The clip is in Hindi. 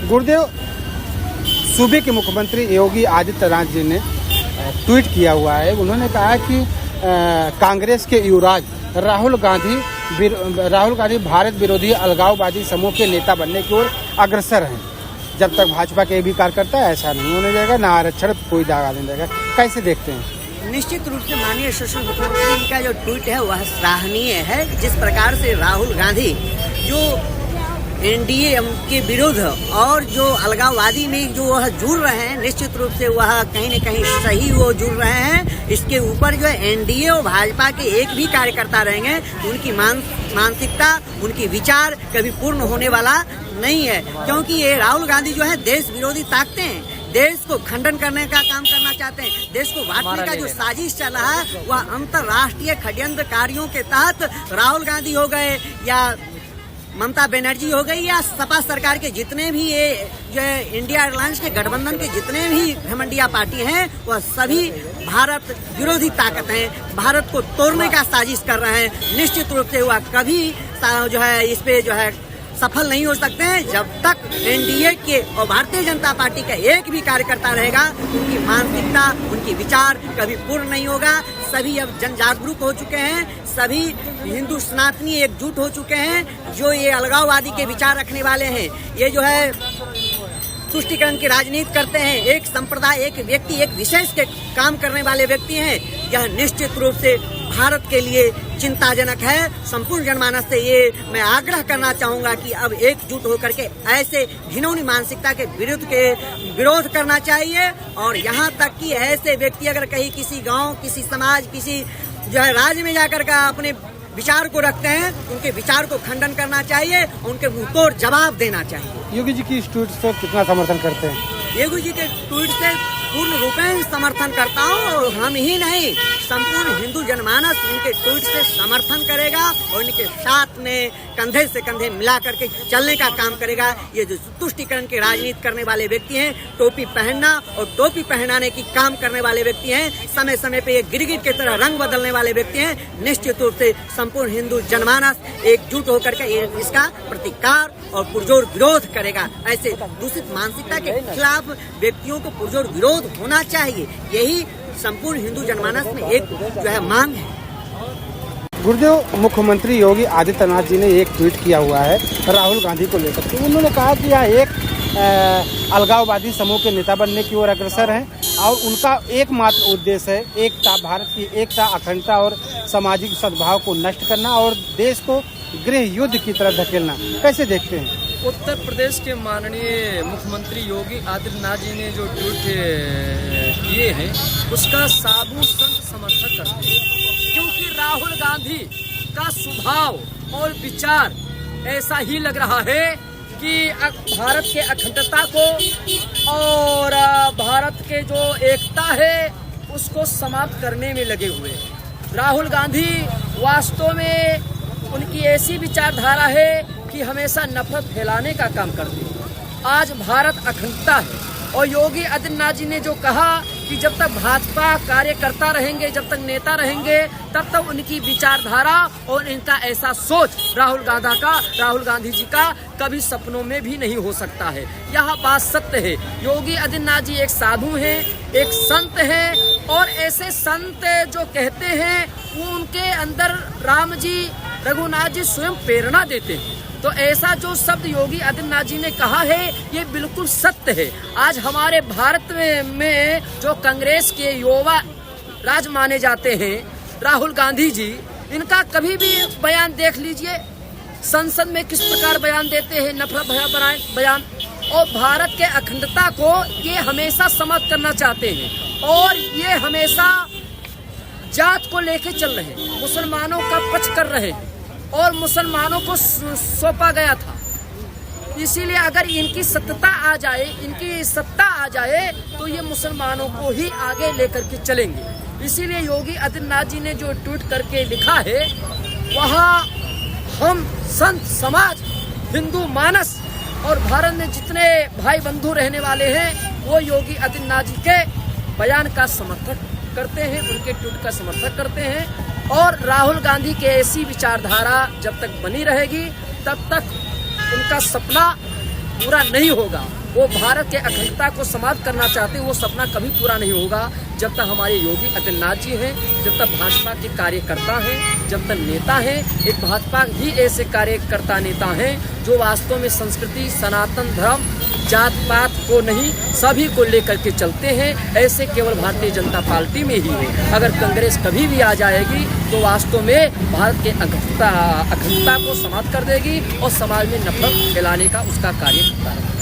गुरुदेव, सूबे के मुख्यमंत्री योगी आदित्यनाथ जी ने ट्वीट किया हुआ है। उन्होंने कहा कि कांग्रेस के युवराज राहुल गांधी भारत विरोधी अलगाववादी समूह के नेता बनने की ओर अग्रसर हैं। जब तक भाजपा के भी कार्यकर्ता ऐसा नहीं होने देगा, ना आरक्षण कोई दागा नहीं देगा। कैसे देखते हैं? निश्चित रूप से माननीय शासन मुख्यमंत्री का जो ट्वीट है वह सराहनीय है। जिस प्रकार से राहुल गांधी जो एनडीए के विरुद्ध और जो अलगाववादी में जो वह जुड़ रहे हैं, निश्चित रूप से वह कहीं न कहीं सही वो जुड़ रहे हैं। इसके ऊपर जो एनडीए और भाजपा के एक भी कार्यकर्ता रहेंगे तो उनकी मानसिकता, उनकी विचार कभी पूर्ण होने वाला नहीं है। क्योंकि ये राहुल गांधी जो है देश विरोधी ताकतें हैं, देश को खंडन करने का काम करना चाहते हैं। देश को बांटने का जो साजिश चल रहा है वह अंतर्राष्ट्रीय षड्यंत्रकारियों के तहत राहुल गांधी हो गए या ममता बनर्जी हो गई या सपा सरकार के जितने भी ये जो इंडिया अलायंस के गठबंधन के जितने भी घमंडिया पार्टी हैं वह सभी भारत विरोधी ताकत हैं, भारत को तोड़ने का साजिश कर रहे हैं। निश्चित रूप से वह कभी जो है इस पे जो है सफल नहीं हो सकते हैं जब तक एनडीए के और भारतीय जनता पार्टी का एक भी कार्यकर्ता रहेगा। उनकी मानसिकता, उनकी विचार कभी पूर्ण नहीं होगा। सभी अब जन जागरूक हो चुके हैं, सभी हिंदू सनातनी एकजुट हो चुके हैं। जो ये अलगाववादी के विचार रखने वाले हैं, ये जो है तुष्टीकरण की राजनीति करते हैं, एक संप्रदाय, एक व्यक्ति, एक विशेष के काम करने वाले व्यक्ति हैं, यह निश्चित रूप से भारत के लिए चिंताजनक है। संपूर्ण जनमानस से ये मैं आग्रह करना चाहूंगा कि अब एकजुट होकर के ऐसे घिनौनी मानसिकता के विरोध करना चाहिए। और यहाँ तक कि ऐसे व्यक्ति अगर कहीं किसी गांव, किसी समाज, किसी जो है राज्य में जाकर का अपने विचार को रखते हैं, उनके विचार को खंडन करना चाहिए, उनके मुंह तोड़ जवाब देना चाहिए। योगी जी की इस ट्वीट से कितना समर्थन करते हैं? योगी जी के ट्वीट से पूर्ण रूपेण समर्थन करता हूँ और हम ही नहीं, संपूर्ण हिंदू जनमानस उनके ट्वीट से समर्थन करेगा और उनके साथ में कंधे से कंधे मिला करके चलने का काम करेगा। ये जो तुष्टीकरण की राजनीति करने वाले व्यक्ति हैं, टोपी पहनना और टोपी पहनाने की काम करने वाले व्यक्ति हैं, समय समय पे ये गिरगिट की तरह रंग बदलने वाले व्यक्ति हैं, निश्चित रूप से संपूर्ण हिंदू जनमानस एकजुट होकर के इसका प्रतिकार और पुरजोर विरोध करेगा। ऐसे दूषित मानसिकता के खिलाफ व्यक्तियों को पुरजोर विरोध होना चाहिए। यही संपूर्ण हिंदू जनमानस में एक जो है मांग है। गुरुदेव, मुख्यमंत्री योगी आदित्यनाथ जी ने एक ट्वीट किया हुआ है राहुल गांधी को लेकर के। उन्होंने कहा कि यह एक अलगाववादी समूह के नेता बनने की ओर अग्रसर हैं और उनका एकमात्र उद्देश्य है एकता, भारत की एकता, अखंडता और सामाजिक सद्भाव को नष्ट करना और देश को गृह युद्ध की तरफ धकेलना। कैसे देखते हैं? उत्तर प्रदेश के माननीय मुख्यमंत्री योगी आदित्यनाथ जी ने जो ट्वीट किए हैं उसका साधु संत समर्थक करते हैं, क्योंकि राहुल गांधी का स्वभाव और विचार ऐसा ही लग रहा है कि भारत के अखंडता को और भारत के जो एकता है उसको समाप्त करने में लगे हुए हैं। राहुल गांधी वास्तव में उनकी ऐसी विचारधारा है कि हमेशा नफरत फैलाने का काम करते हैं। आज भारत अखंडता है और योगी आदित्यनाथ जी ने जो कहा कि जब तक भाजपा कार्यकर्ता रहेंगे, जब तक नेता रहेंगे, तब तक उनकी विचारधारा और इनका ऐसा सोच राहुल गांधी जी का कभी सपनों में भी नहीं हो सकता है। यह बात सत्य है। योगी आदित्यनाथ जी एक साधु हैं, एक संत हैं और ऐसे संत जो कहते हैं वो उनके अंदर राम जी, रघुनाथ जी स्वयं प्रेरणा देते हैं। तो ऐसा जो शब्द योगी आदित्यनाथ जी ने कहा है ये बिल्कुल सत्य है। आज हमारे भारत में जो कांग्रेस के युवा राज माने जाते हैं राहुल गांधी जी, इनका कभी भी बयान देख लीजिए, संसद में किस प्रकार बयान देते हैं, नफरत भरा बयान, और भारत के अखंडता को ये हमेशा समाप्त करना चाहते हैं और ये हमेशा जात को लेके चल रहे हैं, मुसलमानों का पक्ष कर रहे हैं और मुसलमानों को सौंपा गया था। इसीलिए अगर इनकी सत्ता आ जाए तो ये मुसलमानों को ही आगे लेकर के चलेंगे। इसीलिए योगी आदित्यनाथ जी ने जो ट्वीट करके लिखा है वहाँ हम संत समाज, हिंदू मानस और भारत में जितने भाई बंधु रहने वाले हैं वो योगी आदित्यनाथ जी के बयान का समर्थन करते हैं, उनके ट्वीट का समर्थन करते हैं। और राहुल गांधी की ऐसी विचारधारा जब तक बनी रहेगी तब तक उनका सपना पूरा नहीं होगा। वो भारत के अखंडता को समाप्त करना चाहते हैं, वो सपना कभी पूरा नहीं होगा जब तक हमारे योगी आदित्यनाथ जी हैं, जब तक भाजपा के कार्यकर्ता हैं, जब तक नेता हैं। एक भाजपा ही ऐसे कार्यकर्ता नेता हैं जो वास्तव में संस्कृति, सनातन धर्म, जात पात को नहीं सभी को लेकर के चलते हैं। ऐसे केवल भारतीय जनता पार्टी में ही है। अगर कांग्रेस कभी भी आ जाएगी तो वास्तव में भारत के अखंडता को समाप्त कर देगी और समाज में नफरत फैलाने का उसका कार्य करता है।